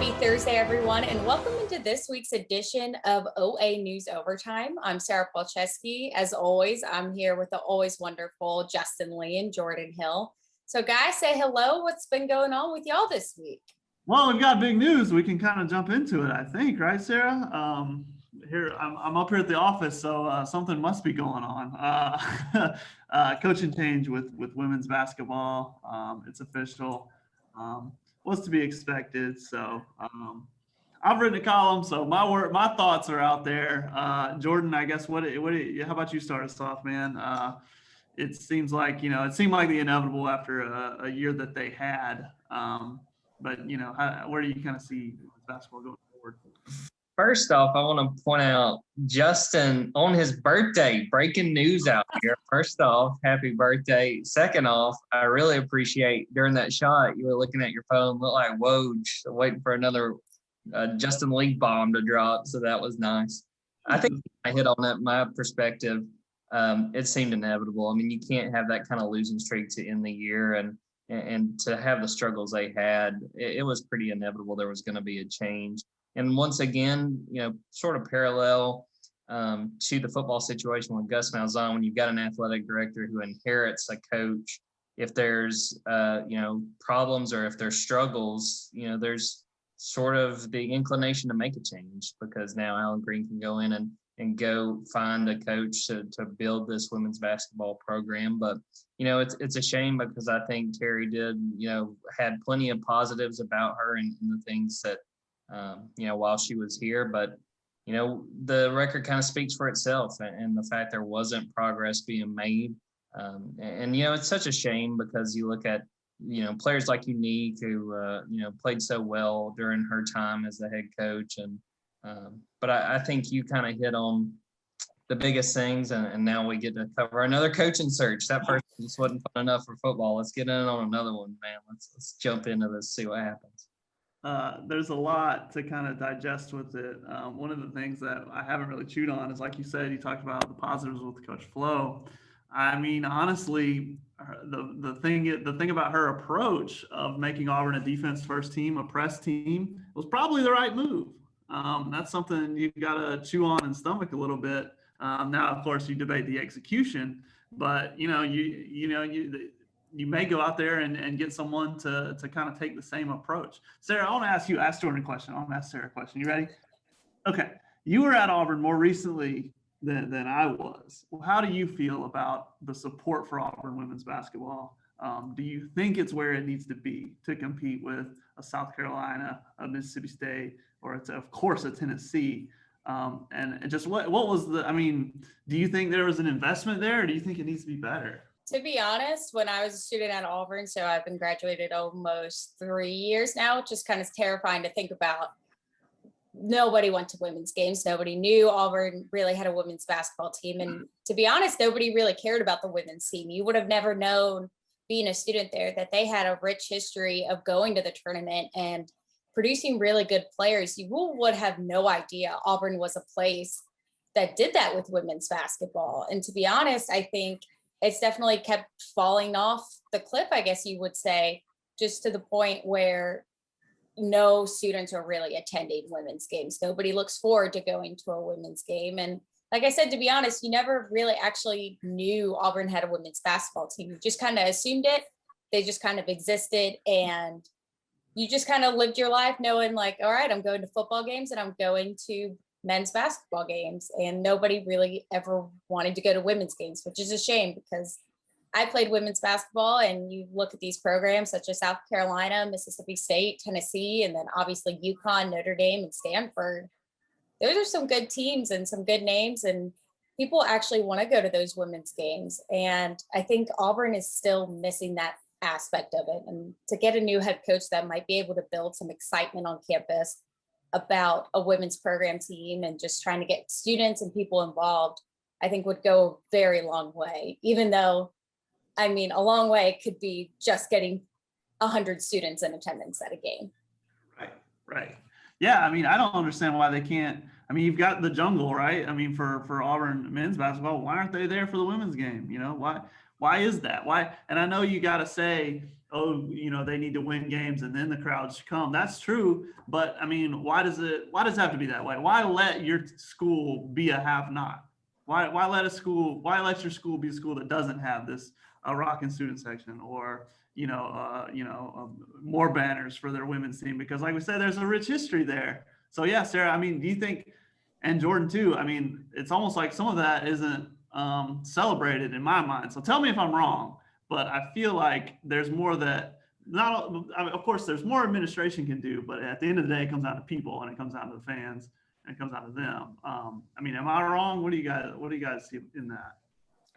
Happy Thursday, everyone, and welcome into this week's edition of OA News Overtime. I'm Sara Palczewski. As always, I'm here with the always wonderful Justin Lee and Jordan Hill. So, guys, say hello. What's been going on with y'all this week? Well, we've got big news. We can kind of jump into it, I think, right, Sarah? Here, I'm up here at the office, so something must be going on. Coaching change with women's basketball. It's official. Was to be expected. So I've written a column, so my thoughts are out there. Jordan, I guess how about you start us off, man? It seemed like the inevitable after a year that they had. But where do you kind of see basketball going forward? First off, I want to point out Justin on his birthday, breaking news out here. First off, happy birthday. Second off, I really appreciate during that shot, you were looking at your phone, looked like Woj, waiting for another Justin Lee bomb to drop. So that was nice. I think I hit on that. My perspective, it seemed inevitable. I mean, you can't have that kind of losing streak to end the year and to have the struggles they had. It was pretty inevitable there was going to be a change. And once again, sort of parallel to the football situation with Gus Malzahn, when you've got an athletic director who inherits a coach, if there's, problems or if there's struggles, there's sort of the inclination to make a change because now Alan Green can go in and go find a coach to build this women's basketball program. But, it's a shame because I think Terri had plenty of positives about her and the things that, while she was here, but, the record kind of speaks for itself and the fact there wasn't progress being made. It's such a shame because you look at, players like Unique who, played so well during her time as the head coach. But I think you kind of hit on the biggest things and now we get to cover another coaching search. That first one just wasn't fun enough for football. Let's get in on another one, man. Let's jump into this, see what happens. There's a lot to kind of digest with it. One of the things that I haven't really chewed on is, like you said, you talked about the positives with Coach Flo. I mean, honestly, the thing about her approach of making Auburn a defense first team, a press team, was probably the right move. That's something you've got to chew on and stomach a little bit. Now, of course, you debate the execution, but you may go out there and get someone to kind of take the same approach. Sarah, I want to ask Jordan a question. I want to ask Sarah a question. You ready? Okay. You were at Auburn more recently than I was. Well, how do you feel about the support for Auburn women's basketball? Do you think it's where it needs to be to compete with a South Carolina, a Mississippi State, or it's of course a Tennessee? And just what was do you think there was an investment there, or do you think it needs to be better? To be honest, when I was a student at Auburn, so I've been graduated almost 3 years now, which is kind of terrifying to think about. Nobody went to women's games. Nobody knew Auburn really had a women's basketball team. And to be honest, nobody really cared about the women's team. You would have never known, being a student there, that they had a rich history of going to the tournament and producing really good players. You would have no idea Auburn was a place that did that with women's basketball. And to be honest, I think it's definitely kept falling off the cliff, I guess you would say, just to the point where no students are really attending women's games. Nobody looks forward to going to a women's game. And like I said, to be honest, you never really actually knew Auburn had a women's basketball team. You just kind of assumed it. They just kind of existed. And you just kind of lived your life knowing like, all right, I'm going to football games and I'm going to men's basketball games, and nobody really ever wanted to go to women's games, which is a shame because I played women's basketball, and you look at these programs such as South Carolina, Mississippi State, Tennessee, and then obviously UConn, Notre Dame, and Stanford. Those are some good teams and some good names, and people actually want to go to those women's games. And I think Auburn is still missing that aspect of it. And to get a new head coach that might be able to build some excitement on campus about a women's program team and just trying to get students and people involved, I think would go a very long way, even though, a long way could be just getting 100 students in attendance at a game. Right. Yeah, I don't understand why they can't. You've got the jungle, right? For Auburn men's basketball, why aren't they there for the women's game? Why is that? Why? And I know you got to say, oh, they need to win games and then the crowds should come. That's true. But I mean, why does it have to be that way? Why let your school be a have-not? Why let your school be a school that doesn't have this rocking student section, or more banners for their women's team? Because like we said, there's a rich history there. So yeah, Sarah, I mean, do you think, and Jordan too, I mean, it's almost like some of that isn't celebrated in my mind. So tell me if I'm wrong, but I feel like there's more that of course there's more administration can do, but at the end of the day, it comes down to people, and it comes down to the fans, and it comes down to them. I mean, am I wrong? What do you guys see in that?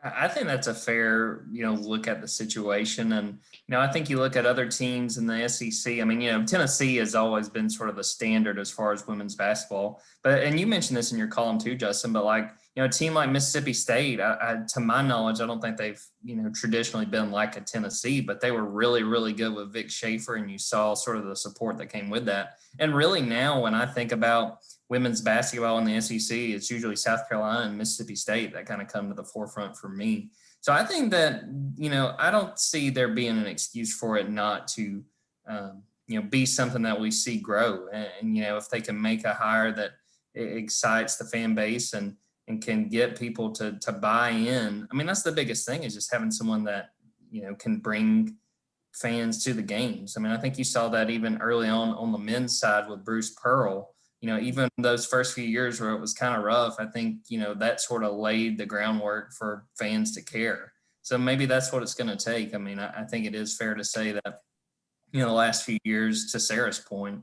I think that's a fair, look at the situation. And, I think you look at other teams in the SEC. I mean, Tennessee has always been sort of the standard as far as women's basketball. And you mentioned this in your column too, Justin, but like, a team like Mississippi State, to my knowledge, I don't think they've, traditionally been like a Tennessee, but they were really, really good with Vic Schaefer, and you saw sort of the support that came with that. And really now when I think about women's basketball in the SEC, it's usually South Carolina and Mississippi State that kind of come to the forefront for me. So I think that, I don't see there being an excuse for it not to, be something that we see grow. And if they can make a hire that excites the fan base and can get people to buy in. I mean, that's the biggest thing, is just having someone that, can bring fans to the games. I mean, I think you saw that even early on the men's side with Bruce Pearl. Even those first few years where it was kind of rough, I think, that sort of laid the groundwork for fans to care. So maybe that's what it's going to take. I mean, I think it is fair to say that, the last few years, to Sarah's point,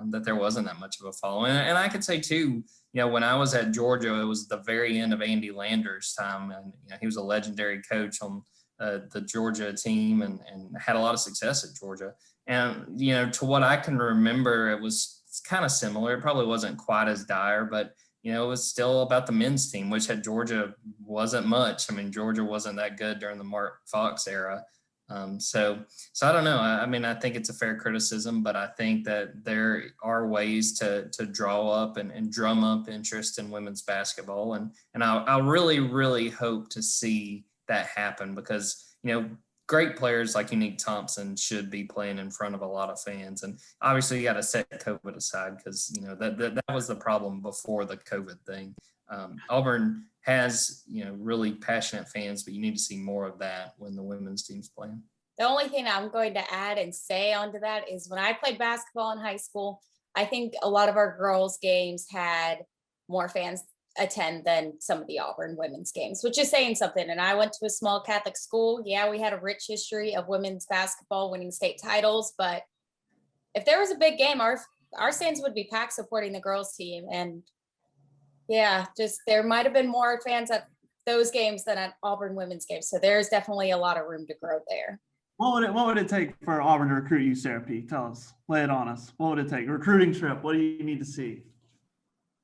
that there wasn't that much of a following. And I could say too, when I was at Georgia, it was the very end of Andy Lander's time. And he was a legendary coach on the Georgia team and had a lot of success at Georgia. And, to what I can remember, it's kind of similar. It probably wasn't quite as dire, but, it was still about the men's team, which at Georgia wasn't much. I mean, Georgia wasn't that good during the Mark Fox era. So I don't know. I mean, I think it's a fair criticism, but I think that there are ways to draw up and drum up interest in women's basketball. And I really, really hope to see that happen, because, great players like Unique Thompson should be playing in front of a lot of fans. And obviously you got to set COVID aside, because, that was the problem before the COVID thing. Auburn has, really passionate fans, but you need to see more of that when the women's team's playing. The only thing I'm going to add and say onto that is, when I played basketball in high school, I think a lot of our girls' games had more fans attend than some of the Auburn women's games, which is saying something. And I went to a small Catholic school. Yeah, we had a rich history of women's basketball winning state titles, but if there was a big game, our stands would be packed supporting the girls' team. And yeah, just there might have been more fans at those games than at Auburn women's games. So there's definitely a lot of room to grow there. What would it take for Auburn to recruit you, Sarah P? Tell us, lay it on us. What would it take? A recruiting trip. What do you need to see?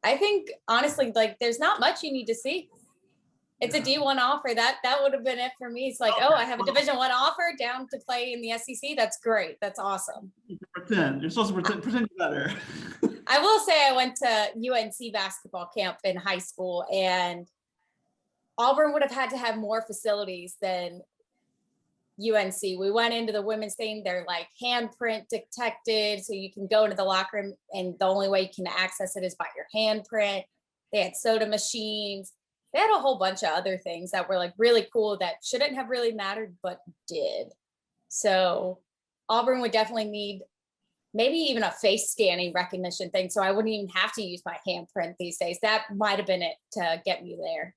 I think honestly, like, there's not much you need to see. It's a D1 offer. That would have been it for me. It's like, okay, I have a Division I offer down to play in the SEC. That's great. That's awesome. Pretend. You're supposed to pretend you're better. I will say I went to UNC basketball camp in high school, and Auburn would have had to have more facilities than UNC. We went into the women's thing. They're like handprint detected. So you can go into the locker room, and the only way you can access it is by your handprint. They had soda machines. They had a whole bunch of other things that were like really cool that shouldn't have really mattered, but did. So Auburn would definitely need maybe even a face scanning recognition thing. So I wouldn't even have to use my handprint these days. That might've been it to get me there.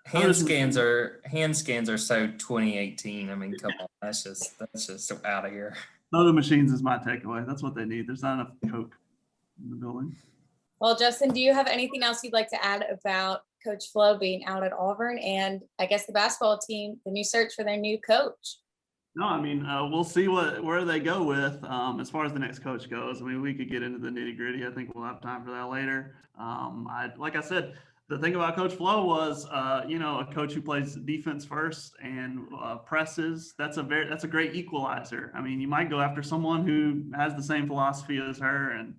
Hand scans are so 2018. I mean, come on, that's just so out of here. Soda machines is my takeaway. That's what they need. There's not enough Coke in the building. Well, Justin, do you have anything else you'd like to add about Coach Flo being out at Auburn, and I guess the basketball team, the new search for their new coach? No, I mean, we'll see where they go with as far as the next coach goes. I mean, we could get into the nitty gritty. I think we'll have time for that later. Like I said, the thing about Coach Flo was, a coach who plays defense first and presses. That's a great equalizer. I mean, you might go after someone who has the same philosophy as her, and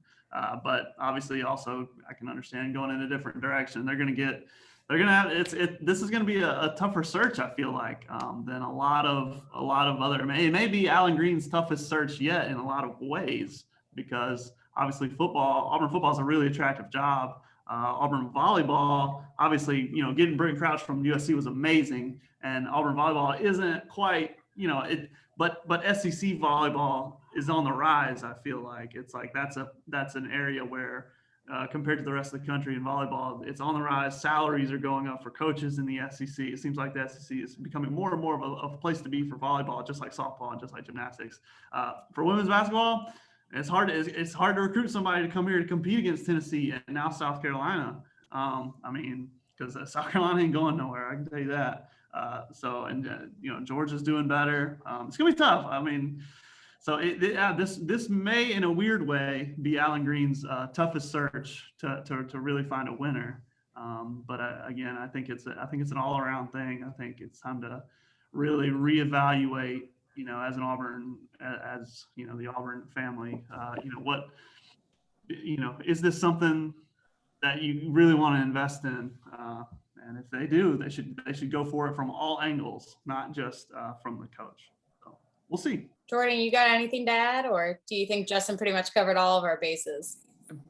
but obviously also I can understand going in a different direction. They're going to get, they're gonna have this is gonna be a tougher search, I feel like, than a lot of other. It may be Alan Green's toughest search yet in a lot of ways, because obviously Auburn football is a really attractive job. Auburn volleyball, obviously, getting Brittany Crouch from USC was amazing, and Auburn volleyball isn't quite, but SEC volleyball is on the rise. I feel like it's like that's an area where, compared to the rest of the country in volleyball, it's on the rise. Salaries are going up for coaches in the SEC. It seems like the SEC is becoming more and more of a place to be for volleyball, just like softball and just like gymnastics. For women's basketball, it's hard to recruit somebody to come here to compete against Tennessee and now South Carolina. Because South Carolina ain't going nowhere, I can tell you that. Georgia's doing better. It's gonna be tough. So this may, in a weird way, be Alan Green's toughest search to really find a winner. Again, I think it's an all-around thing. I think it's time to really reevaluate, as an Auburn, the Auburn family. Is this something that you really want to invest in? And if they do, they should go for it from all angles, not just from the coach. So we'll see. Jordan, you got anything to add, or do you think Justin pretty much covered all of our bases?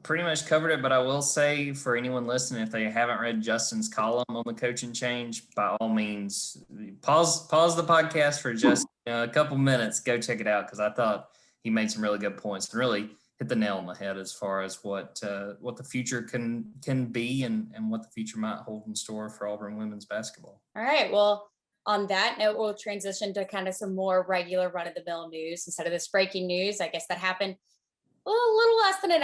Pretty much covered it, but I will say for anyone listening, if they haven't read Justin's column on the coaching change, by all means, pause the podcast for just a couple minutes. Go check it out, because I thought he made some really good points and really hit the nail on the head as far as what the future can be and what the future might hold in store for Auburn women's basketball. All right. Well, on that note, we'll transition to kind of some more regular run-of-the-mill news instead of this breaking news. I guess that happened a little less than an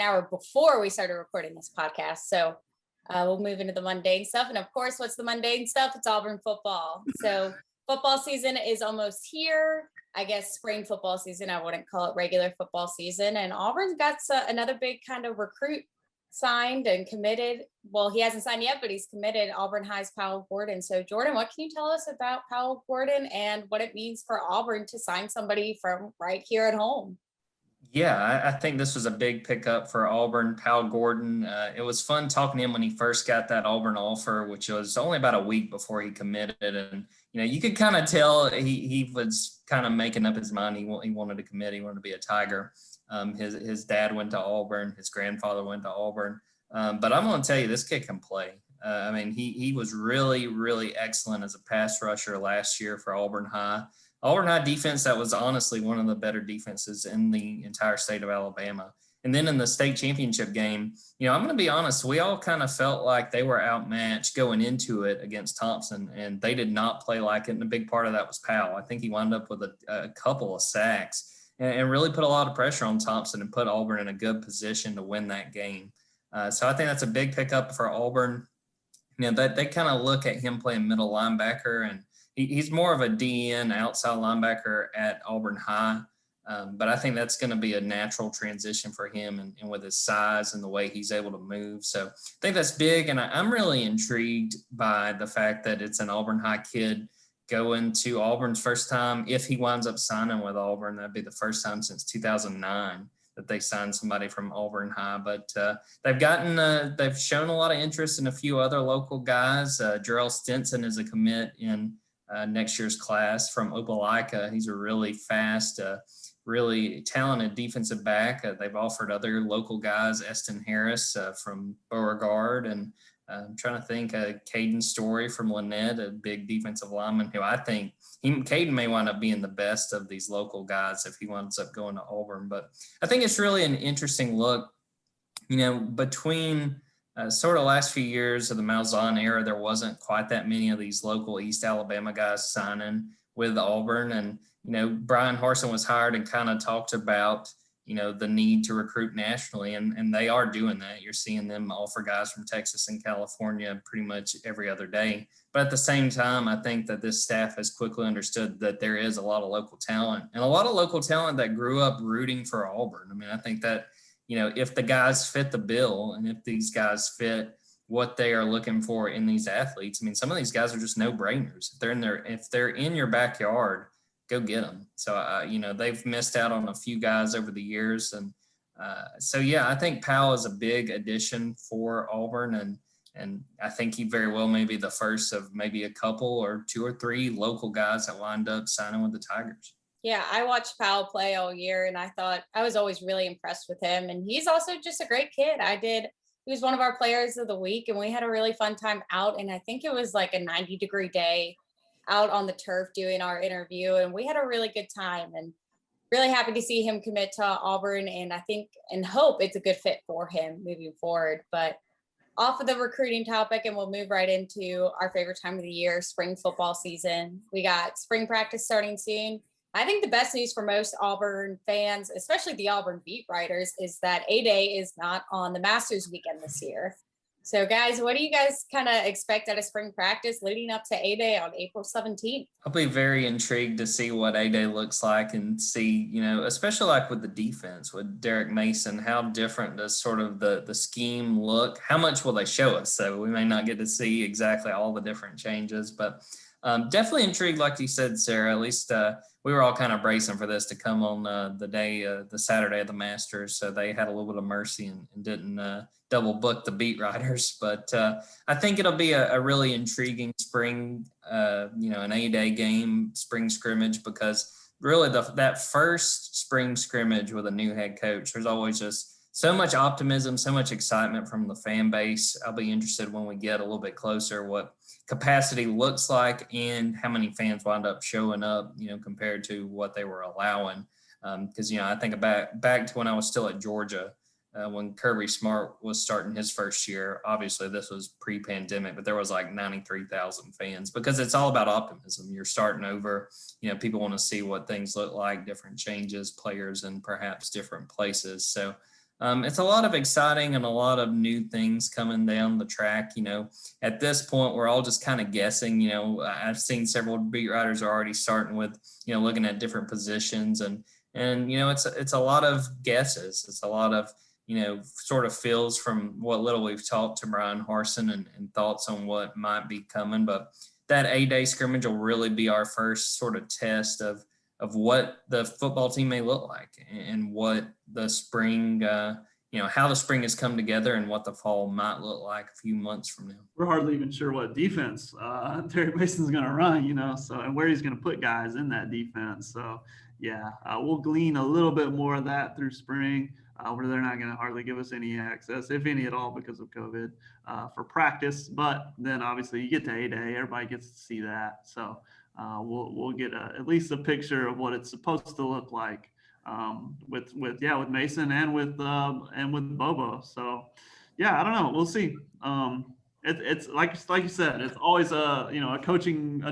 hour before we started recording this podcast. So we'll move into the mundane stuff. And of course, what's the mundane stuff? It's Auburn football. So football season is almost here. I guess spring football season, I wouldn't call it regular football season. And Auburn's got another big kind of recruit signed and committed. Well, he hasn't signed yet, but he's committed. Auburn High's Powell Gordon. So Jordan, what can you tell us about Powell Gordon and what it means for Auburn to sign somebody from right here at home? Yeah, I think this was a big pickup for Auburn. Powell Gordon, it was fun talking to him when he first got that Auburn offer, which was only about a week before he committed. And, you could kind of tell he was kind of making up his mind. He wanted to commit. He wanted to be a Tiger. His dad went to Auburn. His grandfather went to Auburn. But I'm going to tell you, this kid can play. He was really, really excellent as a pass rusher last year for Auburn High. Auburn High defense, that was honestly one of the better defenses in the entire state of Alabama. And then in the state championship game, I'm going to be honest, we all kind of felt like they were outmatched going into it against Thompson, and they did not play like it. And a big part of that was Powell. I think he wound up with a couple of sacks and really put a lot of pressure on Thompson and put Auburn in a good position to win that game. So I think that's a big pickup for Auburn. They kind of look at him playing middle linebacker, and he's more of a DN outside linebacker at Auburn High. But I think that's going to be a natural transition for him and with his size and the way he's able to move. So I think that's big. And I'm really intrigued by the fact that it's an Auburn High kid going to Auburn's first time. If he winds up signing with Auburn, that'd be the first time since 2009 that they signed somebody from Auburn High. But they've shown a lot of interest in a few other local guys. Jarrell Stinson is a commit in next year's class from Opelika. He's a really fast, really talented defensive back. They've offered other local guys, Eston Harris from Beauregard, and I'm trying to think, Caden Story from Lynette, a big defensive lineman who I think Caden may wind up being the best of these local guys if he winds up going to Auburn. But I think it's really an interesting look, between sort of last few years of the Malzahn era, there wasn't quite that many of these local East Alabama guys signing with Auburn. And, Brian Harsin was hired and kind of talked about, the need to recruit nationally, and they are doing that. You're seeing them offer guys from Texas and California pretty much every other day. But at the same time, I think that this staff has quickly understood that there is a lot of local talent, and a lot of local talent that grew up rooting for Auburn. I think that, if the guys fit the bill and if these guys fit what they are looking for in these athletes, some of these guys are just no-brainers. If they're in your backyard, go get them. So, they've missed out on a few guys over the years, and So yeah, I think Powell is a big addition for Auburn, and I think he very well may be the first of maybe a couple or two or three local guys that wind up signing with the Tigers. Yeah, I watched Powell play all year, and I thought I was always really impressed with him. And he's also just a great kid. He was one of our players of the week, and we had a really fun time out. And I think it was like a 90-degree day out on the turf doing our interview, and we had a really good time. And really happy to see him commit to Auburn, and I think and hope it's a good fit for him moving forward. But off of the recruiting topic, and we'll move right into our favorite time of the year, spring football season. We got spring practice starting soon. I think the best news for most Auburn fans, especially the Auburn beat writers, is that A-Day is not on the Masters weekend this year. So guys, what do you guys kind of expect out of spring practice leading up to A-Day on April 17th? I'll be very intrigued to see what A-Day looks like and see, especially like with the defense with Derek Mason, how different does sort of the scheme look? How much will they show us? So we may not get to see exactly all the different changes, but definitely intrigued, like you said, Sarah. At least we were all kind of bracing for this to come on the Saturday of the Masters. So they had a little bit of mercy and didn't double book the beat writers. But I think it'll be a really intriguing spring, an A-Day game, spring scrimmage, because really that first spring scrimmage with a new head coach, there's always just so much optimism, so much excitement from the fan base. I'll be interested when we get a little bit closer what capacity looks like and how many fans wind up showing up, compared to what they were allowing. Because, I think back to when I was still at Georgia, when Kirby Smart was starting his first year. Obviously, this was pre-pandemic, but there was like 93,000 fans because it's all about optimism. You're starting over. People want to see what things look like, different changes, players, and perhaps different places. So it's a lot of exciting and a lot of new things coming down the track. At this point, we're all just kind of guessing. I've seen several beat writers are already starting with, looking at different positions and it's a lot of guesses. It's a lot of, sort of feels from what little we've talked to Brian Harsin and thoughts on what might be coming. But that A-Day scrimmage will really be our first sort of test of what the football team may look like and what the spring, how the spring has come together and what the fall might look like a few months from now. We're hardly even sure what defense Terry Mason's going to run, and where he's going to put guys in that defense. So, yeah, we'll glean a little bit more of that through spring, where they're not going to hardly give us any access, if any at all, because of COVID for practice. But then obviously you get to A-Day, everybody gets to see that. So we'll get at least a picture of what it's supposed to look like with Mason and with Bobo. So yeah, I don't know. We'll see. It's like you said, it's always a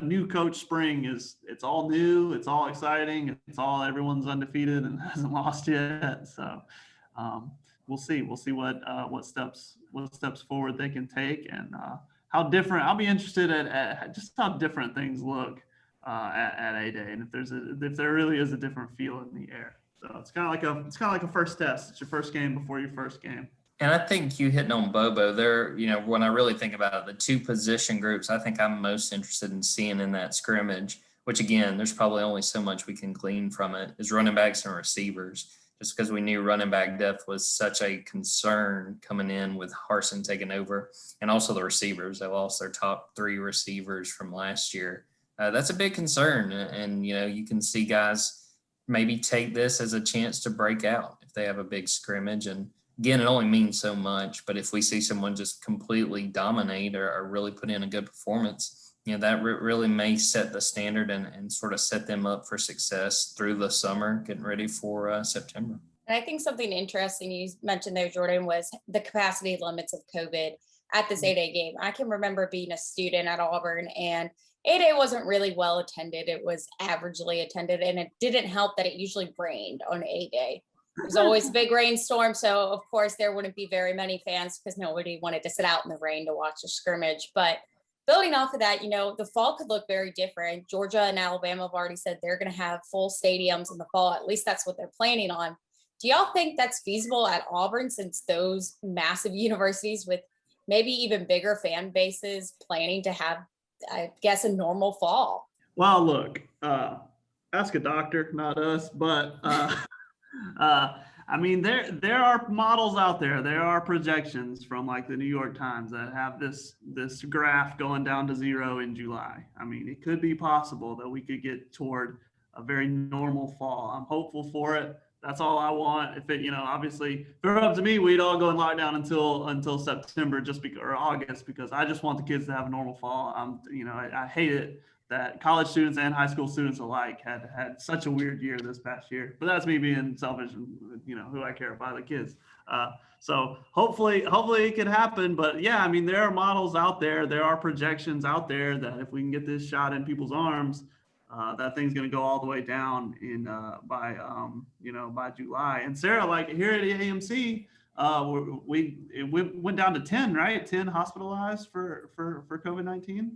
new coach spring it's all new, it's all exciting, it's all everyone's undefeated and hasn't lost yet. So we'll see what steps forward they can take and how different. I'll be interested at just how different things look at A-Day, and if there really is a different feel in the air. So it's kind of like a first test. It's your first game before your first game. And I think you hitting on Bobo there. When I really think about it, the two position groups I think I'm most interested in seeing in that scrimmage, which again, there's probably only so much we can glean from it, is running backs and receivers. Just because we knew running back depth was such a concern coming in with Harsin taking over, and also the receivers. They lost their top 3 receivers from last year. That's a big concern, and you can see guys maybe take this as a chance to break out if they have a big scrimmage. And again, it only means so much, but if we see someone just completely dominate or really put in a good performance, that really may set the standard and sort of set them up for success through the summer, getting ready for September. And I think something interesting you mentioned there, Jordan, was the capacity limits of COVID at this A-Day game. I can remember being a student at Auburn, and A-Day wasn't really well attended. It was averagely attended, and it didn't help that it usually rained on A-Day. It was always a big rainstorm, so of course there wouldn't be very many fans because nobody wanted to sit out in the rain to watch a scrimmage. But building off of that, the fall could look very different. Georgia and Alabama have already said they're going to have full stadiums in the fall. At least that's what they're planning on. Do y'all think that's feasible at Auburn, since those massive universities with maybe even bigger fan bases planning to have, I guess, a normal fall? Well, look, ask a doctor, not us, but I mean, there are models out there. There are projections from like the New York Times that have this graph going down to 0 in July. I mean, it could be possible that we could get toward a very normal fall. I'm hopeful for it. That's all I want. If it, obviously, if it were up to me, we'd all go in lockdown until September, or August, because I just want the kids to have a normal fall. I hate it that college students and high school students alike had such a weird year this past year. But that's me being selfish and who I care about, the kids. So hopefully it could happen. But yeah, I mean, there are models out there. There are projections out there that if we can get this shot in people's arms, that thing's going to go all the way down by July. And Sarah, like here at AMC, it went down to 10, right? 10 hospitalized for COVID-19.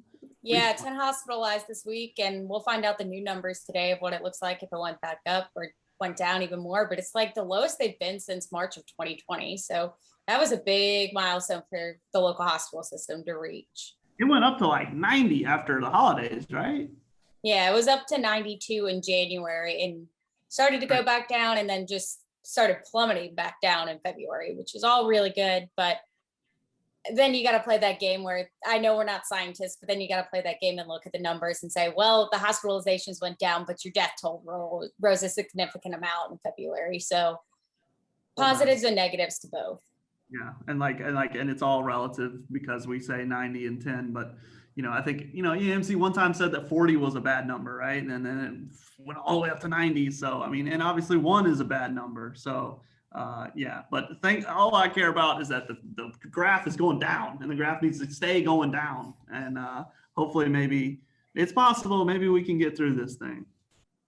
Yeah, 10 hospitalized this week, and we'll find out the new numbers today of what it looks like if it went back up or went down even more. But it's like the lowest they've been since March of 2020. So that was a big milestone for the local hospital system to reach. It went up to like 90 after the holidays, right? Yeah, it was up to 92 in January and started to go back down, and then just started plummeting back down in February, which is all really good. But then you got to play that game where, I know we're not scientists, but then you got to play that game and look at the numbers and say, well, the hospitalizations went down, but your death toll rose a significant amount in February. So positives and negatives to both. Yeah. And it's all relative because we say 90 and 10, but I think, EMC one time said that 40 was a bad number, right? And then it went all the way up to 90. So, I mean, and obviously 1 is a bad number. So, yeah, but all I care about is that the graph is going down, and the graph needs to stay going down. And hopefully maybe it's possible. Maybe we can get through this thing.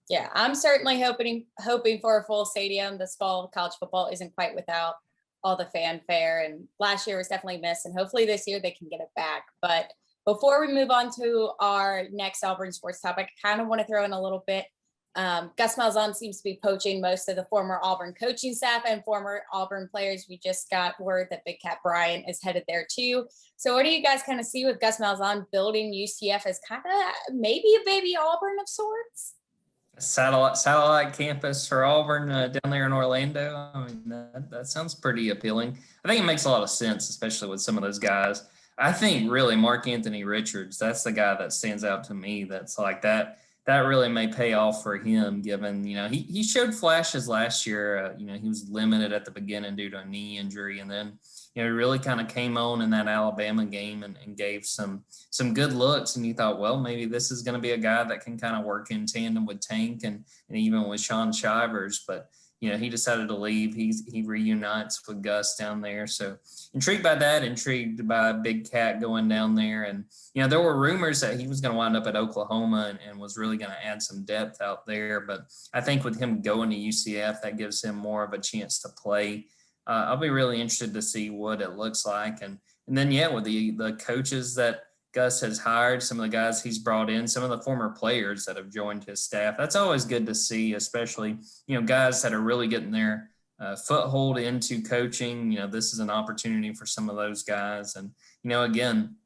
Yeah, I'm certainly hoping for a full stadium. This fall, college football isn't quite without all the fanfare, and last year was definitely missed, and hopefully this year they can get it back. But before we move on to our next Auburn sports topic, I kind of want to throw in a little bit. Gus Malzahn seems to be poaching most of the former Auburn coaching staff and former Auburn players. We just got word that Big Cat Bryant is headed there too. So what do you guys kind of see with Gus Malzahn building UCF as kind of maybe a baby Auburn of sorts? Satellite campus for Auburn down there in Orlando. I mean, that sounds pretty appealing. I think it makes a lot of sense, especially with some of those guys. I think really Mark Anthony Richards, that's the guy that stands out to me. That's like that really may pay off for him, given, he showed flashes last year. He was limited at the beginning due to a knee injury, and then, he really kind of came on in that Alabama game and gave some good looks. And you thought, well, maybe this is going to be a guy that can kind of work in tandem with Tank and even with Sean Shivers. But, he decided to leave. He reunites with Gus down there. So intrigued by that, intrigued by Big Cat going down there. And, there were rumors that he was going to wind up at Oklahoma and was really going to add some depth out there. But I think with him going to UCF, that gives him more of a chance to play. I'll be really interested to see what it looks like. And then, with the coaches that Gus has hired, some of the guys he's brought in, some of the former players that have joined his staff. That's always good to see, especially, guys that are really getting their foothold into coaching. This is an opportunity for some of those guys. And, again,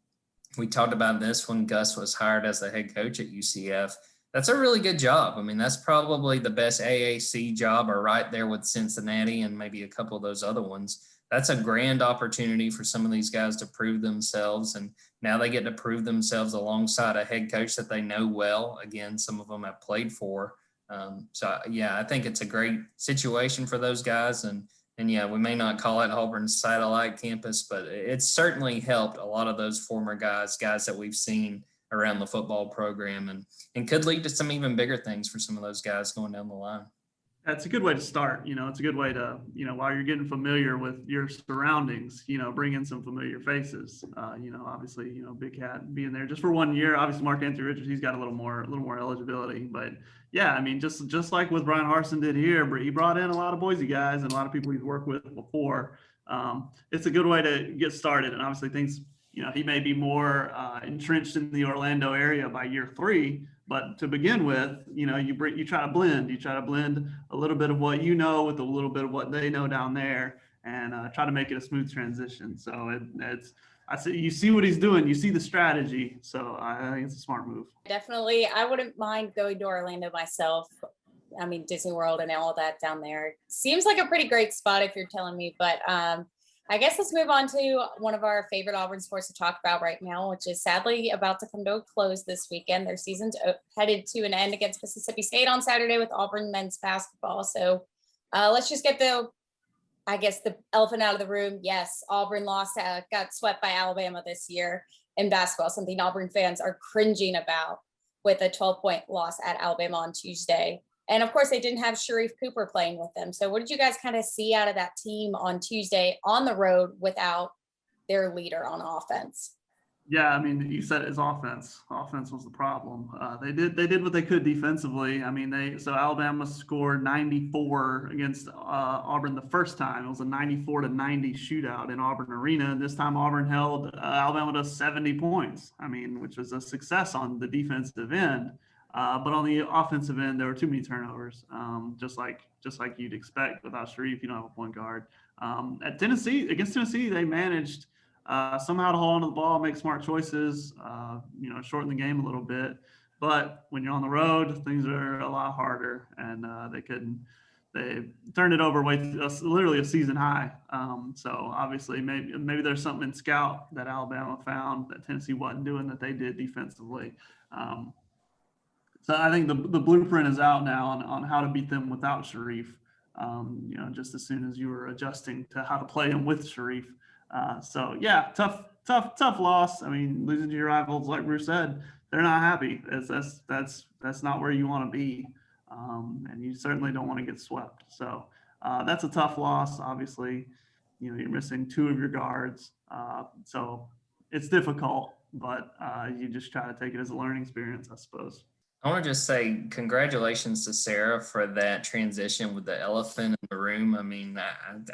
we talked about this when Gus was hired as the head coach at UCF. That's a really good job. I mean, that's probably the best AAC job, or right there with Cincinnati and maybe a couple of those other ones. That's a grand opportunity for some of these guys to prove themselves. And now they get to prove themselves alongside a head coach that they know well. Again, some of them have played for. I think it's a great situation for those guys. And we may not call it Auburn's satellite campus, but it's certainly helped a lot of those former guys that we've seen around the football program, and could lead to some even bigger things for some of those guys going down the line. That's a good way to start. It's a good way to, while you're getting familiar with your surroundings, bring in some familiar faces. Obviously, Big Cat being there just for 1 year. Obviously, Mark Anthony Richards, he's got a little more eligibility. But yeah, I mean, just like what Brian Harsin did here, he brought in a lot of Boise guys and a lot of people he's worked with before. It's a good way to get started. And obviously, things, he may be more entrenched in the Orlando area by year 3. But to begin with, you try to blend a little bit of what with a little bit of what they know down there, and try to make it a smooth transition. So you see what he's doing, you see the strategy. So I think it's a smart move. Definitely, I wouldn't mind going to Orlando myself. I mean, Disney World and all that down there. Seems like a pretty great spot if you're telling me, but I guess let's move on to one of our favorite Auburn sports to talk about right now, which is sadly about to come to a close this weekend. Their season's headed to an end against Mississippi State on Saturday with Auburn men's basketball. So let's just get the elephant out of the room. Yes, Auburn got swept by Alabama this year in basketball, something Auburn fans are cringing about, with a 12-point loss at Alabama on Tuesday. And of course, they didn't have Sharife Cooper playing with them. So what did you guys kind of see out of that team on Tuesday on the road without their leader on offense? Yeah, I mean, you said it's offense. Offense was the problem. They did what they could defensively. I mean, so Alabama scored 94 against Auburn the first time. It was a 94-90 shootout in Auburn Arena. And this time Auburn held Alabama to 70 points. I mean, which was a success on the defensive end. But on the offensive end, there were too many turnovers. Just like you'd expect without Sharife, you don't have a point guard. Against Tennessee, they managed somehow to hold on to the ball, make smart choices, shorten the game a little bit. But when you're on the road, things are a lot harder, and they turned it over literally a season high. So obviously maybe there's something in scout that Alabama found that Tennessee wasn't doing that they did defensively. So I think the blueprint is out now on how to beat them without Sharife. Just as soon as you were adjusting to how to play them with Sharife. So yeah, tough loss. I mean, losing to your rivals, like Bruce said, they're not happy. That's not where you want to be, and you certainly don't want to get swept. So that's a tough loss. Obviously, you're missing two of your guards, so it's difficult. But you just try to take it as a learning experience, I suppose. I want to just say congratulations to Sara for that transition with the elephant in the room. I mean,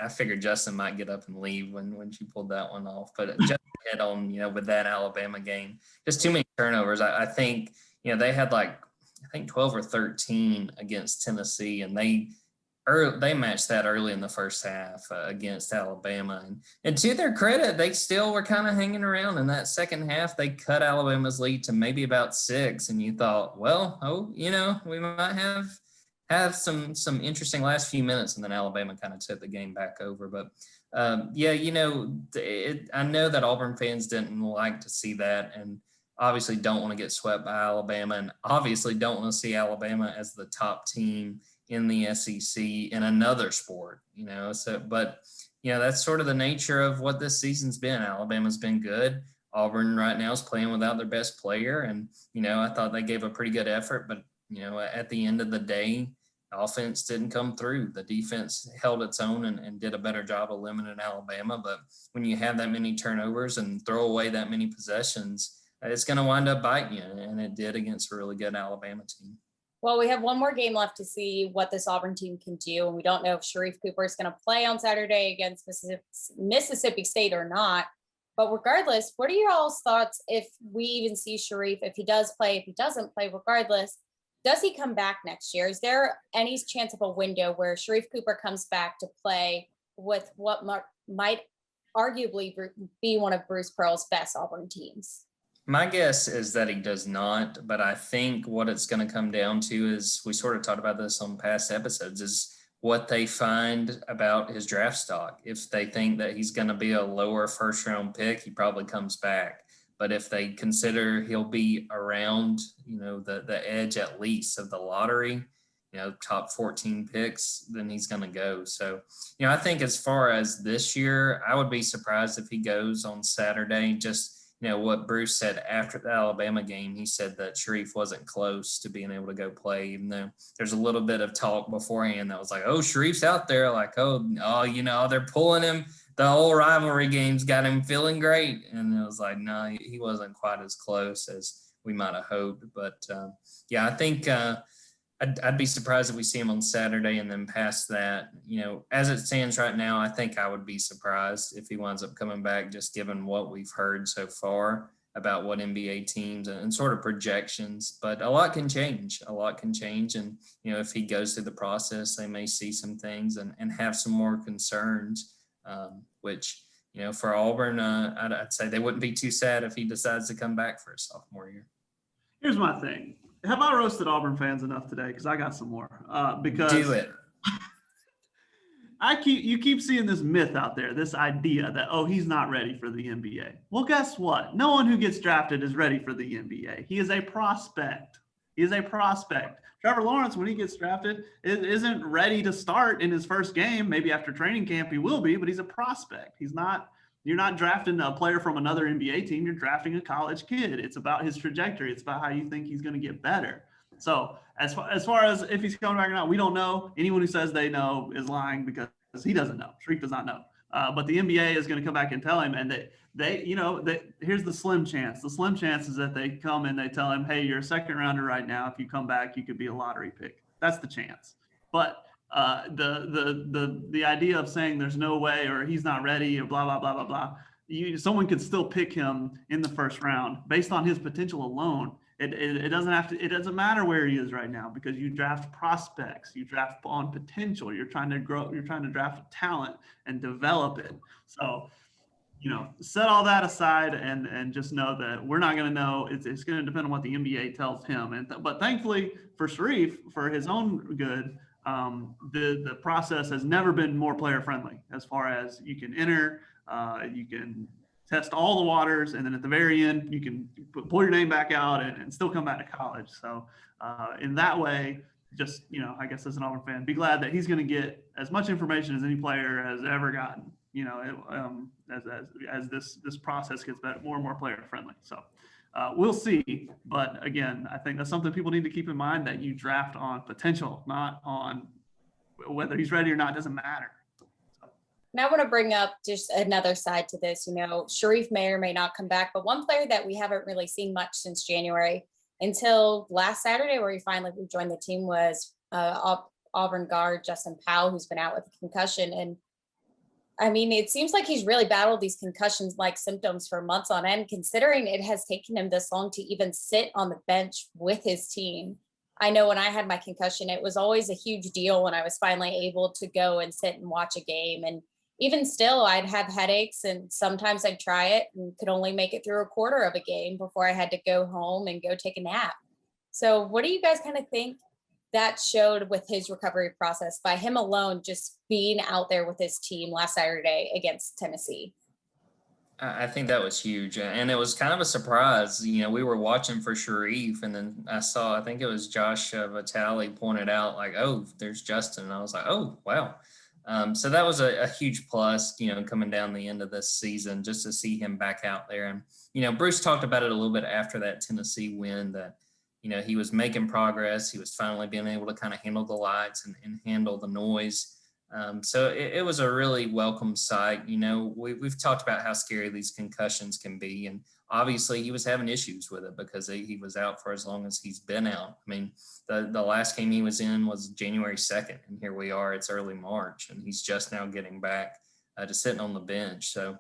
I figured Justin might get up and leave when she pulled that one off, but just head on, with that Alabama game, just too many turnovers. I think, they had 12 or 13 against Tennessee, and they matched that early in the first half against Alabama. And to their credit, they still were kind of hanging around. In that second half, they cut Alabama's lead to maybe about 6. And you thought, we might have some interesting last few minutes. And then Alabama kind of took the game back over. But, I know that Auburn fans didn't like to see that, and obviously don't want to get swept by Alabama, and obviously don't want to see Alabama as the top team in the SEC in another sport, but that's sort of the nature of what this season's been. Alabama's been good. Auburn right now is playing without their best player. And, I thought they gave a pretty good effort, but, at the end of the day, offense didn't come through. The defense held its own and did a better job of limiting Alabama. But when you have that many turnovers and throw away that many possessions, it's going to wind up biting you. And it did against a really good Alabama team. Well, we have one more game left to see what this Auburn team can do. And we don't know if Sharife Cooper is going to play on Saturday against Mississippi State or not. But regardless, what are your all's thoughts if we even see Sharife, if he does play, if he doesn't play, regardless, does he come back next year? Is there any chance of a window where Sharife Cooper comes back to play with what might arguably be one of Bruce Pearl's best Auburn teams? My guess is that he does not, but I think what it's going to come down to is, we sort of talked about this on past episodes, is what they find about his draft stock. If they think that he's going to be a lower first-round pick, he probably comes back. But if they consider he'll be around, the edge at least of the lottery, top 14 picks, then he's going to go. So, I think as far as this year, I would be surprised if he goes on Saturday. Just what Bruce said after the Alabama game, he said that Sharife wasn't close to being able to go play, even though there's a little bit of talk beforehand that was like, oh, Sharife's out there, they're pulling him. The whole rivalry games got him feeling great. And it was like, no, he wasn't quite as close as we might have hoped. But I think I'd be surprised if we see him on Saturday, and then past that, as it stands right now, I think I would be surprised if he winds up coming back, just given what we've heard so far about what NBA teams and sort of projections. But a lot can change. And, if he goes through the process, they may see some things and have some more concerns, which, for Auburn, I'd say they wouldn't be too sad if he decides to come back for his sophomore year. Here's my thing. have I roasted Auburn fans enough today? Because I got some more. Because Do it. you keep seeing this myth out there, this idea that, oh, he's not ready for the NBA. Well, guess what? No one who gets drafted is ready for the NBA. He is a prospect. He is a prospect. Trevor Lawrence, when he gets drafted, isn't ready to start in his first game. Maybe after training camp he will be, but he's a prospect. You're not drafting a player from another NBA team. You're drafting a college kid. It's about his trajectory. It's about how you think he's going to get better. So as far as if he's coming back or not, we don't know. Anyone who says they know is lying because he doesn't know. Sharife does not know. But the NBA is going to come back and tell him, and here's the slim chance. The slim chance is that they come and they tell him, hey, you're a second rounder right now. If you come back, you could be a lottery pick. That's the chance. But the idea of saying there's no way or he's not ready or blah, blah, blah, blah, blah, someone could still pick him in the first round based on his potential alone. It doesn't matter where he is right now because you draft prospects, you draft on potential, you're trying to draft talent and develop it. So, set all that aside and just know that we're not going to know. It's going to depend on what the NBA tells him. But thankfully for Sharife, for his own good, the process has never been more player friendly as far as you can enter, you can test all the waters, and then at the very end, you can pull your name back out and still come back to college. So in that way, just, I guess as an Auburn fan, be glad that he's going to get as much information as any player has ever gotten, as this process gets better, more and more player friendly. So we'll see. But again, I think that's something people need to keep in mind, that you draft on potential, not on whether he's ready or not. It doesn't matter. Now I want to bring up just another side to this. Sharife may or may not come back, but one player that we haven't really seen much since January until last Saturday, where he finally rejoined the team, was Auburn guard Justin Powell, who's been out with a concussion. And I mean, it seems like he's really battled these concussion-like symptoms for months on end, considering it has taken him this long to even sit on the bench with his team. I know when I had my concussion, it was always a huge deal when I was finally able to go and sit and watch a game. And even still, I'd have headaches, and sometimes I'd try it and could only make it through a quarter of a game before I had to go home and go take a nap. So what do you guys kind of think that showed with his recovery process by him alone just being out there with his team last Saturday against Tennessee? I think that was huge. And it was kind of a surprise. We were watching for Sharife, and then I think it was Josh Vitale pointed out, like, oh, there's Justin. And I was like, oh, wow. So that was a huge plus, coming down the end of this season, just to see him back out there. And, Bruce talked about it a little bit after that Tennessee win, that, he was making progress. He was finally being able to kind of handle the lights and handle the noise. So it was a really welcome sight. We've talked about how scary these concussions can be. And obviously he was having issues with it because he was out for as long as he's been out. I mean, the last game he was in was January 2nd, and here we are, it's early March, and he's just now getting back to sitting on the bench. So,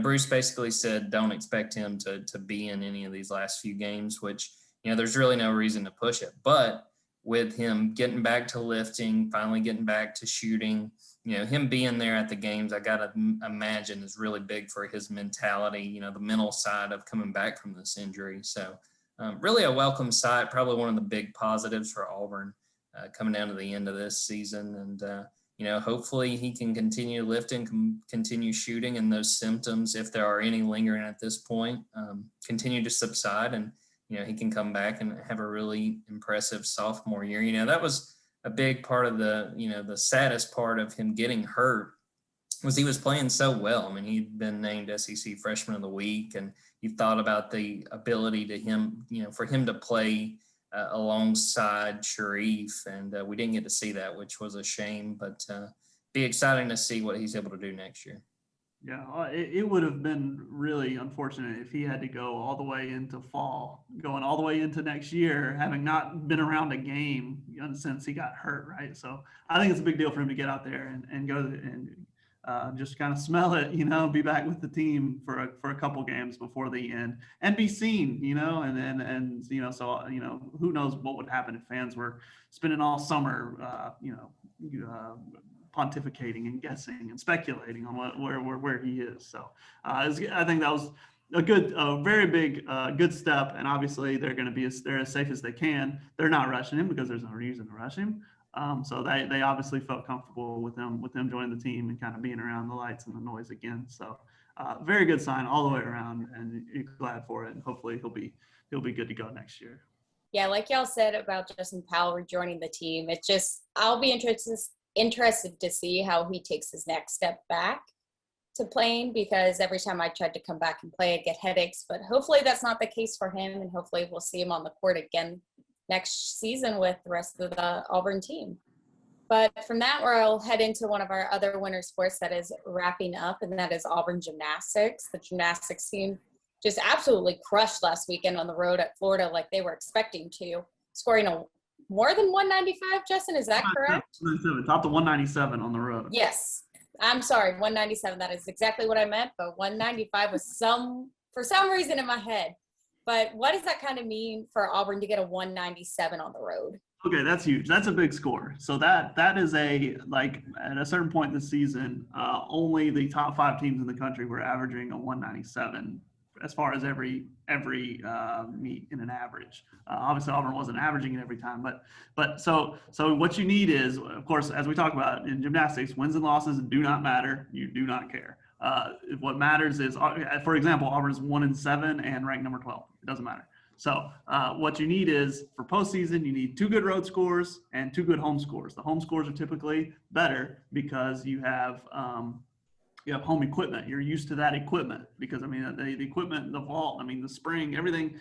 Bruce basically said, don't expect him to be in any of these last few games, which, there's really no reason to push it. But with him getting back to lifting, finally getting back to shooting, him being there at the games, I got to imagine is really big for his mentality, the mental side of coming back from this injury. So really a welcome sight, probably one of the big positives for Auburn coming down to the end of this season. And, hopefully he can continue lifting, continue shooting, and those symptoms, if there are any lingering at this point, continue to subside, and, he can come back and have a really impressive sophomore year. That was a big part of the saddest part of him getting hurt was he was playing so well. I mean, he'd been named SEC Freshman of the Week, and you thought about the ability to him, for him to play alongside Sharife, and we didn't get to see that, which was a shame, but be exciting to see what he's able to do next year. Yeah, it would have been really unfortunate if he had to go all the way into fall, going all the way into next year, having not been around a game since he got hurt, right? So I think it's a big deal for him to get out there and go and just kind of smell it, be back with the team for a couple games before the end and be seen, so, who knows what would happen if fans were spending all summer, pontificating and guessing and speculating on where he is. So I think that was a very big, good step. And obviously they're going to be they're as safe as they can. They're not rushing him because there's no reason to rush him. So they obviously felt comfortable with them joining the team and kind of being around the lights and the noise again. So very good sign all the way around, and you're glad for it. And hopefully he'll be good to go next year. Yeah, like y'all said about Justin Powell rejoining the team, I'll be interested to see how he takes his next step back to playing, because every time I tried to come back and play, I'd get headaches. But hopefully that's not the case for him, and hopefully we'll see him on the court again next season with the rest of the Auburn team. But from that, we'll head into one of our other winter sports that is wrapping up, and that is Auburn Gymnastics. The gymnastics team just absolutely crushed last weekend on the road at Florida like they were expecting to, scoring more than 195, Justin, is that correct? Top to 197 on the road. Yes. I'm sorry, 197. That is exactly what I meant, but 195 was for some reason in my head. But what does that kind of mean for Auburn to get a 197 on the road? Okay, that's huge. That's a big score. So that is at a certain point this season, only the top 5 teams in the country were averaging a 197 as far as every meet in an average. Obviously Auburn wasn't averaging it every time, but so what you need is, of course, as we talk about in gymnastics, wins and losses do not matter. You do not care. What matters is, for example, Auburn's 1-7 and ranked number 12. It doesn't matter. So what you need is, for postseason, you need 2 good road scores and 2 good home scores. The home scores are typically better because you have home equipment. You're used to that equipment because, I mean, the equipment, the vault, I mean, the spring, everything's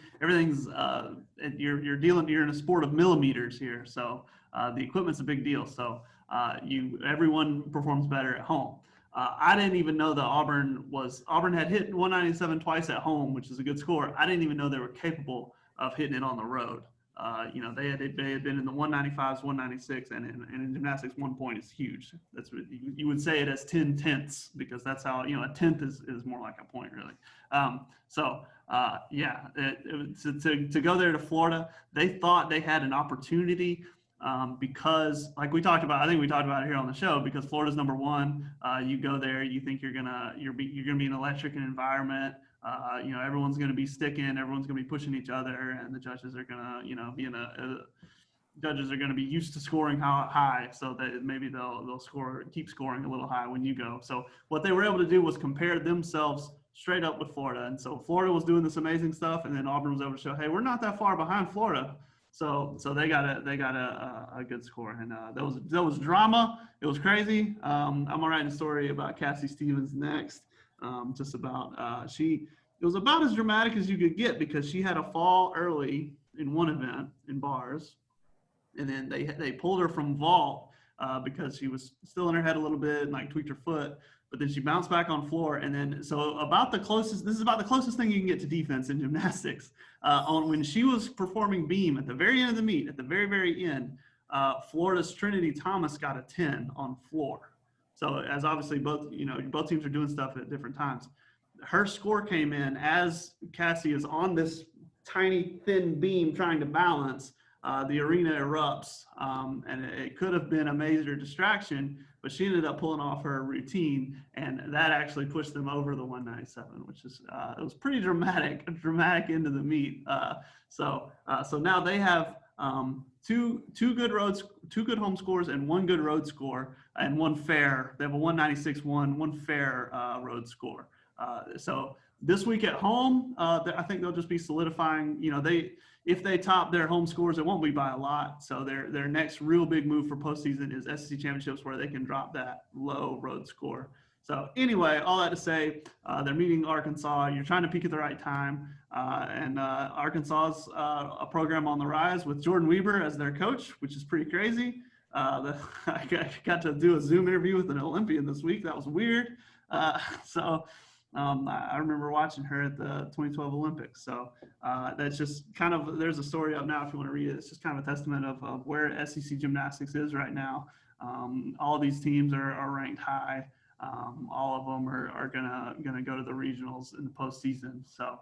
you're in a sport of millimeters here. So the equipment's a big deal. So everyone performs better at home. I didn't even know that Auburn had hit 197 twice at home, which is a good score. I didn't even know they were capable of hitting it on the road. They had been in the 195s, 196, and in gymnastics, 1 point is huge. That's what you would say it as 10 tenths, because that's how, a tenth is more like a point, really. To go there to Florida, they thought they had an opportunity because, like we talked about, I think we talked about it here on the show, because Florida's number 1. You go there, you think you're gonna be an electric environment. Everyone's going to be sticking, everyone's going to be pushing each other, and the judges are going to, judges are going to be used to scoring high, so that maybe they'll keep scoring a little high when you go. So what they were able to do was compare themselves straight up with Florida, and so Florida was doing this amazing stuff, and then Auburn was able to show, hey, we're not that far behind Florida. So they got a good score, and that was drama. It was crazy. I'm gonna write a story about Cassie Stevens next. It was about as dramatic as you could get, because she had a fall early in one event in bars, and then they pulled her from vault because she was still in her head a little bit and like tweaked her foot, but then she bounced back on floor. And then this is about the closest thing you can get to defense in gymnastics. When she was performing beam at the very end of the meet, at the very, very end, Florida's Trinity Thomas got a 10 on floor. So as obviously both teams are doing stuff at different times. Her score came in as Cassie is on this tiny thin beam trying to balance. The arena erupts, and it could have been a major distraction, but she ended up pulling off her routine, and that actually pushed them over the 197, which is it was pretty dramatic, a dramatic end of the meet. So now they have two good home scores and 1 good road score, and 1 fair. They have a 196 one fair road score. So this week at home, I think they'll just be solidifying. If they top their home scores, it won't be by a lot. So their next real big move for postseason is SEC championships, where they can drop that low road score. So anyway, all that to say, they're meeting Arkansas. You're trying to peak at the right time, and Arkansas is a program on the rise with Jordan Weber as their coach, which is pretty crazy. I got to do a Zoom interview with an Olympian this week. That was weird. I remember watching her at the 2012 Olympics. So that's just kind of, there's a story up now if you want to read it. It's just kind of a testament of where SEC gymnastics is right now. All these teams are ranked high. All of them are gonna go to the regionals in the postseason. So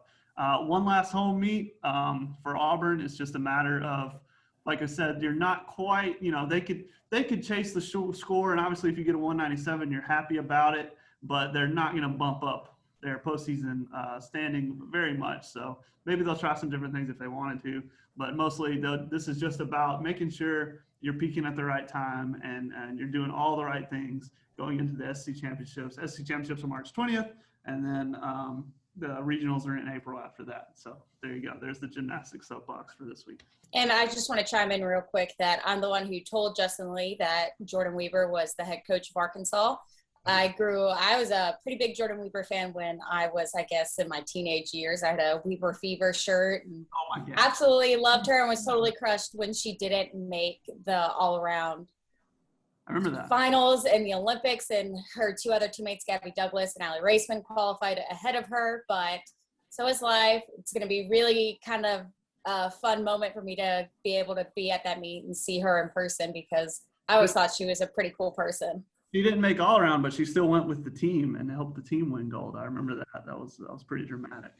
one last home meet for Auburn. It's just a matter of, like I said, you're not quite, they could chase the score, and obviously if you get a 197, you're happy about it, but they're not going to bump up their postseason standing very much. So maybe they'll try some different things if they wanted to, but mostly this is just about making sure you're peaking at the right time and you're doing all the right things going into the SEC championships. SEC championships are March 20th, and then the regionals are in April after that. So there you go. There's the gymnastics soapbox for this week. And I just want to chime in real quick that I'm the one who told Justin Lee that Jordan Weaver was the head coach of Arkansas. I was a pretty big Jordan Weaver fan when I was, I guess, in my teenage years. I had a Weaver Fever shirt and absolutely loved her and was totally crushed when she didn't make the all-around I remember that. finals in the Olympics, and her two other teammates, Gabby Douglas and Allie Raceman, qualified ahead of her. But so is life. It's going to be really kind of a fun moment for me to be able to be at that meet and see her in person, because I always thought she was a pretty cool person. She didn't make all around, but she still went with the team and helped the team win gold. I remember that. That was pretty dramatic.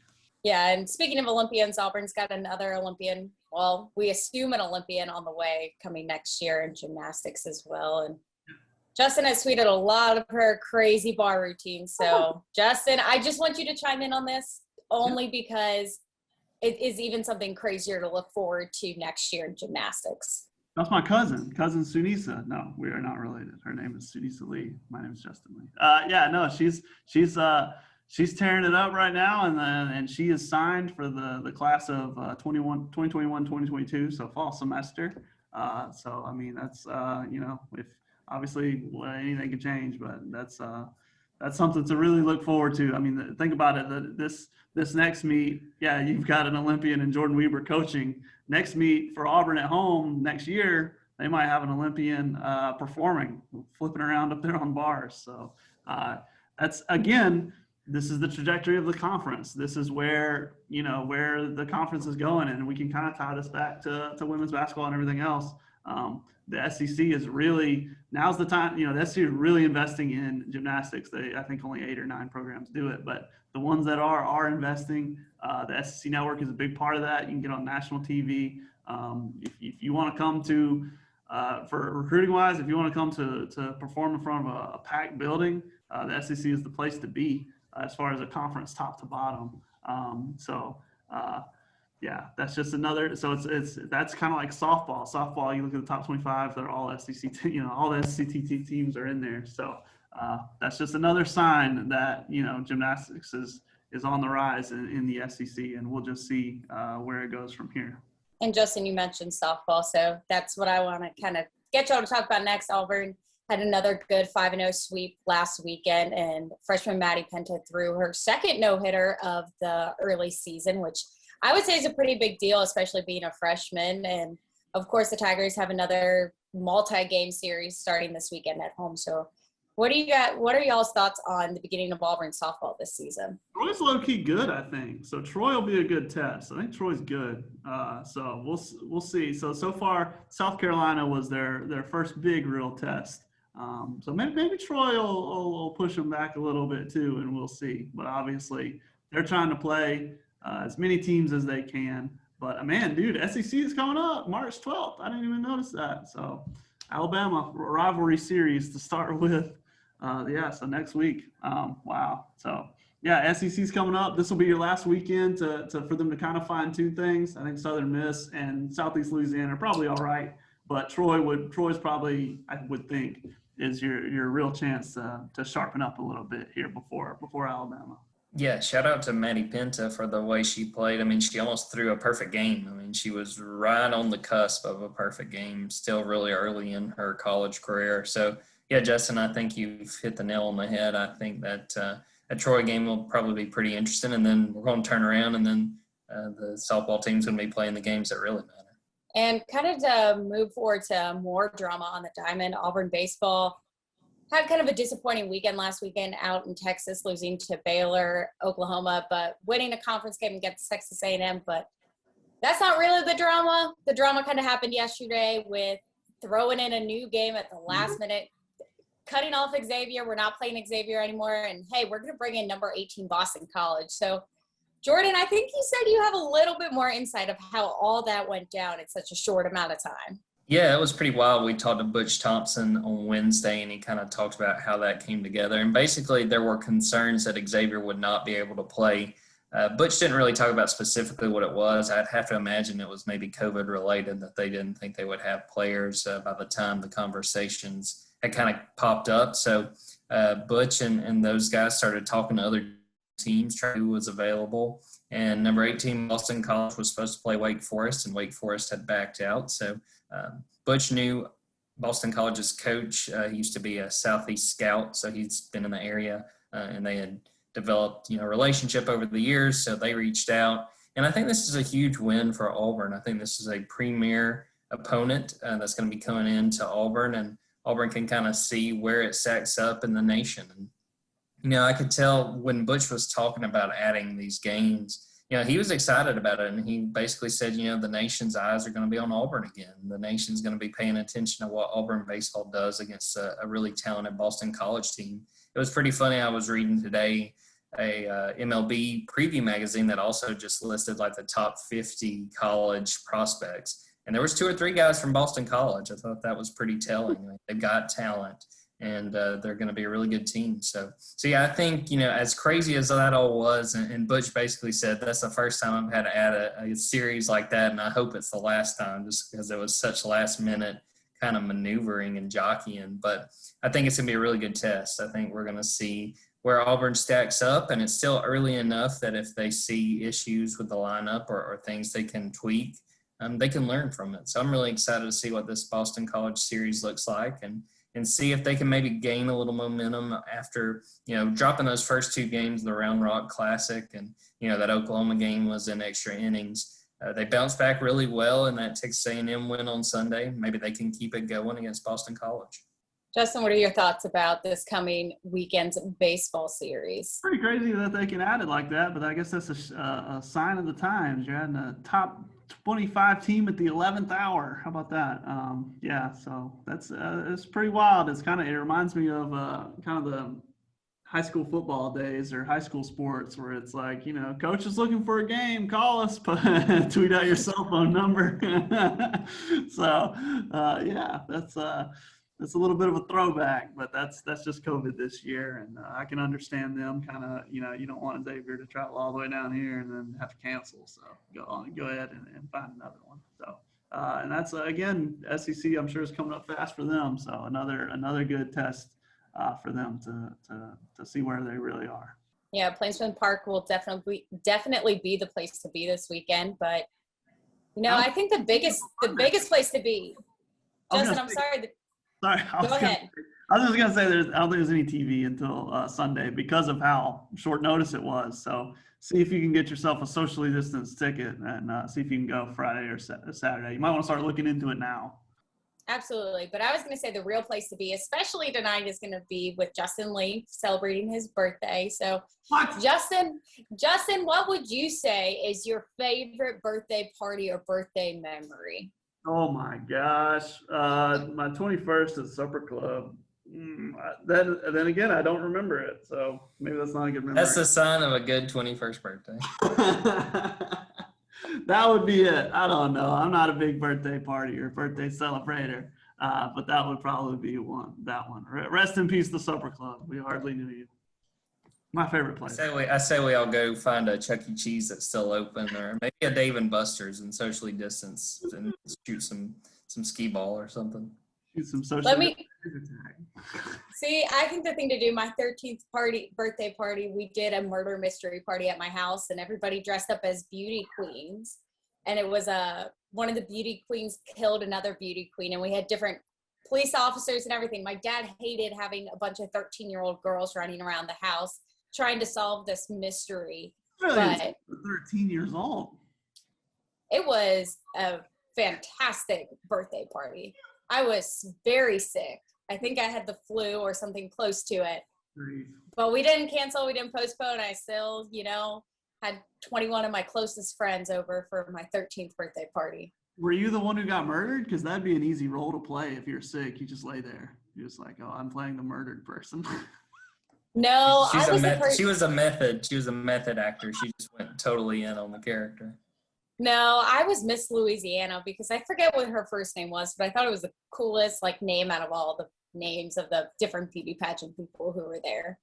Yeah, and speaking of Olympians, Auburn's got another Olympian. Well, we assume an Olympian on the way coming next year in gymnastics as well. And Justin has tweeted a lot of her crazy bar routines. So, Justin, I just want you to chime in on this only because it is even something crazier to look forward to next year in gymnastics. That's my cousin Sunisa. No, we are not related. Her name is Sunisa Lee. My name is Justin Lee. She's tearing it up right now, and she is signed for the class of 2021-2022, so fall semester. So I mean that's if obviously anything can change, but that's something to really look forward to. I mean, think about it. This next meet, you've got an Olympian and Jordan Weaver coaching. Next meet for Auburn at home next year, they might have an Olympian performing, flipping around up there on bars. So that's, again, this is the trajectory of the conference. This is where the conference is going, and we can kind of tie this back to women's basketball and everything else. The SEC is really, now's the time, the SEC is really investing in gymnastics. I think only 8 or 9 programs do it, but the ones that are investing, the SEC network is a big part of that. You can get on national TV. If you want to come to, for recruiting wise, if you want to come to perform in front of a packed building, the SEC is the place to be as far as a conference top to bottom. That's just another. So that's kind of like softball. Softball, you look at the top 25; they're all SEC. All the SEC teams are in there. So that's just another sign that gymnastics is on the rise in the SEC, and we'll just see where it goes from here. And Justin, you mentioned softball, so that's what I want to kind of get y'all to talk about next. Auburn had another good 5-0 sweep last weekend, and freshman Maddie Penta threw her second no-hitter of the early season, which I would say is a pretty big deal, especially being a freshman. And of course, the Tigers have another multi-game series starting this weekend at home. So what are y'all's thoughts on the beginning of Auburn softball this season? Troy's low-key good, I think. So Troy will be a good test. I think Troy's good. So we'll see. So far, South Carolina was their first big real test. So maybe Troy will push them back a little bit too, and we'll see. But obviously, they're trying to play as many teams as they can. But man, dude, SEC is coming up March 12th. I didn't even notice that. So Alabama rivalry series to start with. So next week. Wow. So SEC's coming up. This will be your last weekend for them to kind of fine tune things. I think Southern Miss and Southeast Louisiana are probably all right, but Troy's probably, I would think, is your real chance to sharpen up a little bit here before Alabama. Yeah, shout out to Maddie Penta for the way she played. I mean, she almost threw a perfect game. I mean, she was right on the cusp of a perfect game, still really early in her college career. So, yeah, Justin, I think you've hit the nail on the head. I think that a Troy game will probably be pretty interesting, and then we're going to turn around, and then the softball team's going to be playing the games that really matter. And kind of to move forward to more drama on the diamond, Auburn Baseball had kind of a disappointing weekend last weekend out in Texas, losing to Baylor, Oklahoma, but winning a conference game against Texas A&M. But that's not really the drama. The drama kind of happened yesterday with throwing in a new game at the last minute, cutting off Xavier. We're not playing Xavier anymore. And, hey, we're going to bring in number 18 Boston College. So, Jordan, I think you said you have a little bit more insight of how all that went down in such a short amount of time. Yeah, it was pretty wild. We talked to Butch Thompson on Wednesday, and he kind of talked about how that came together. And basically, there were concerns that Xavier would not be able to play. Butch didn't really talk about specifically what it was. I'd have to imagine it was maybe COVID related, that they didn't think they would have players by the time the conversations had kind of popped up. So Butch and those guys started talking to other teams, trying who was available. And number 18, Boston College, was supposed to play Wake Forest, and Wake Forest had backed out. So Butch knew Boston College's coach. He used to be a Southeast scout, so he's been in the area, and they had developed, a relationship over the years. So they reached out, and I think this is a huge win for Auburn. I think this is a premier opponent that's going to be coming into Auburn, and Auburn can kind of see where it stacks up in the nation. And I could tell when Butch was talking about adding these games, he was excited about it, and he basically said, the nation's eyes are going to be on Auburn again. The nation's going to be paying attention to what Auburn baseball does against a really talented Boston College team. It was pretty funny. I was reading today a MLB preview magazine that also just listed like the top 50 college prospects, and there was 2 or 3 guys from Boston College. I thought that was pretty telling. They've got talent, and they're going to be a really good team. So yeah, I think, as crazy as that all was, and Butch basically said, that's the first time I've had to add a series like that, and I hope it's the last time, just because it was such last-minute kind of maneuvering and jockeying. But I think it's going to be a really good test. I think we're going to see where Auburn stacks up, and it's still early enough that if they see issues with the lineup or things they can tweak, they can learn from it. So I'm really excited to see what this Boston College series looks like, and see if they can maybe gain a little momentum after, dropping those first 2 games, the Round Rock Classic, and, that Oklahoma game was in extra innings. They bounced back really well in that Texas A&M win on Sunday. Maybe they can keep it going against Boston College. Justin, what are your thoughts about this coming weekend's baseball series? Pretty crazy that they can add it like that, but I guess that's a sign of the times. You're adding a top 25 team at the 11th hour. How about that? So that's it's pretty wild. It reminds me of kind of the high school football days or high school sports where it's like, coach is looking for a game, call us, tweet out your cell phone number. So that's a little bit of a throwback, but that's just COVID this year, and I can understand them kind of, you don't want Xavier to travel all the way down here and then have to cancel. So go ahead and find another one. So and that's again, SEC, I'm sure, is coming up fast for them. So another good test for them to see where they really are. Yeah, Plainsman Park will definitely be the place to be this weekend. But I think the biggest place to be. Justin, I'm sorry. Sorry, Go ahead. I was just gonna say I don't think there's any TV until Sunday because of how short notice it was. So see if you can get yourself a socially distanced ticket and see if you can go Friday or Saturday. You might want to start looking into it now. Absolutely, but I was going to say the real place to be, especially tonight, is going to be with Justin Lee celebrating his birthday. So, What? Justin, what would you say is your favorite birthday party or birthday memory? Oh my gosh, my 21st at Supper Club. Then again, I don't remember it, so maybe that's not a good memory. That's the sign of a good 21st birthday. That would be it. I don't know. I'm not a big birthday party or birthday celebrator, but that would probably be that one. Rest in peace, the Supper Club. We hardly knew you. My favorite place. I say we all go find a Chuck E. Cheese that's still open, or maybe a Dave and Buster's and socially distance and shoot some skee ball or something. Shoot some social. See, I think the thing to do, my 13th birthday party, we did a murder mystery party at my house, and everybody dressed up as beauty queens. And it was one of the beauty queens killed another beauty queen, and we had different police officers and everything. My dad hated having a bunch of 13-year-old girls running around the house trying to solve this mystery. Really, but 13 years old. It was a fantastic birthday party. I was very sick. I think I had the flu or something close to it. Grief. But we didn't cancel. We didn't postpone. I still, had 21 of my closest friends over for my 13th birthday party. Were you the one who got murdered? Because that'd be an easy role to play if you're sick. You just lay there. You're just like, oh, I'm playing the murdered person. No, She was a method actor. She just went totally in on the character. No, I was Miss Louisiana because I forget what her first name was, but I thought it was the coolest like name out of all the names of the different beauty pageant people who were there.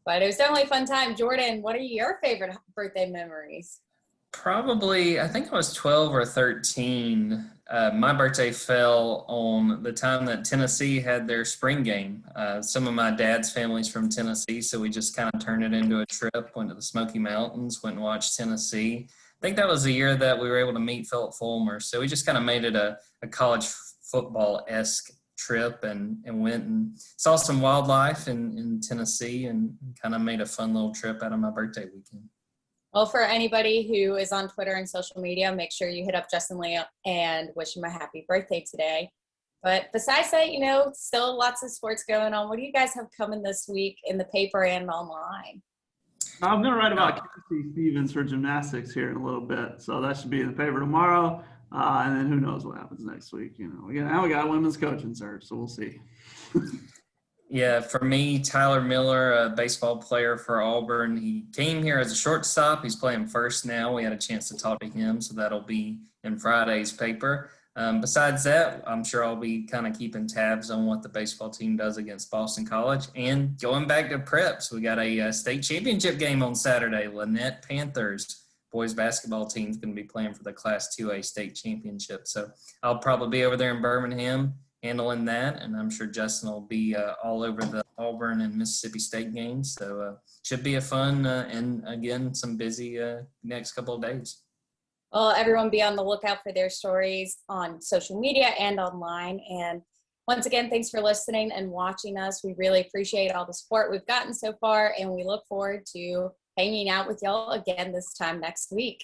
But it was definitely a fun time. Jordan, what are your favorite birthday memories? Probably, I think I was 12 or 13. My birthday fell on the time that Tennessee had their spring game. Some of my dad's family's from Tennessee, so we just kind of turned it into a trip, went to the Smoky Mountains, went and watched Tennessee. I think that was the year that we were able to meet Philip Fulmer. So we just kind of made it a college football-esque trip and went and saw some wildlife in Tennessee and kind of made a fun little trip out of my birthday weekend. Well, for anybody who is on Twitter and social media, make sure you hit up Justin Lee and wish him a happy birthday today. But besides that, still lots of sports going on. What do you guys have coming this week in the paper and online? I'm going to write about Cassie Stevens for gymnastics here in a little bit. So that should be in the paper tomorrow. And then who knows what happens next week. We got a women's coaching search, so we'll see. Yeah, for me, Tyler Miller, a baseball player for Auburn, he came here as a shortstop. He's playing first now. We had a chance to talk to him, so that'll be in Friday's paper. Besides that, I'm sure I'll be kind of keeping tabs on what the baseball team does against Boston College. And going back to preps, we got a state championship game on Saturday. Lynette Panthers boys basketball team is going to be playing for the Class 2A state championship. So I'll probably be over there in Birmingham handling that, and I'm sure Justin will be all over the Auburn and Mississippi State games. So should be a fun and, again, some busy next couple of days. Well, everyone be on the lookout for their stories on social media and online. And once again, thanks for listening and watching us. We really appreciate all the support we've gotten so far, and we look forward to hanging out with y'all again this time next week.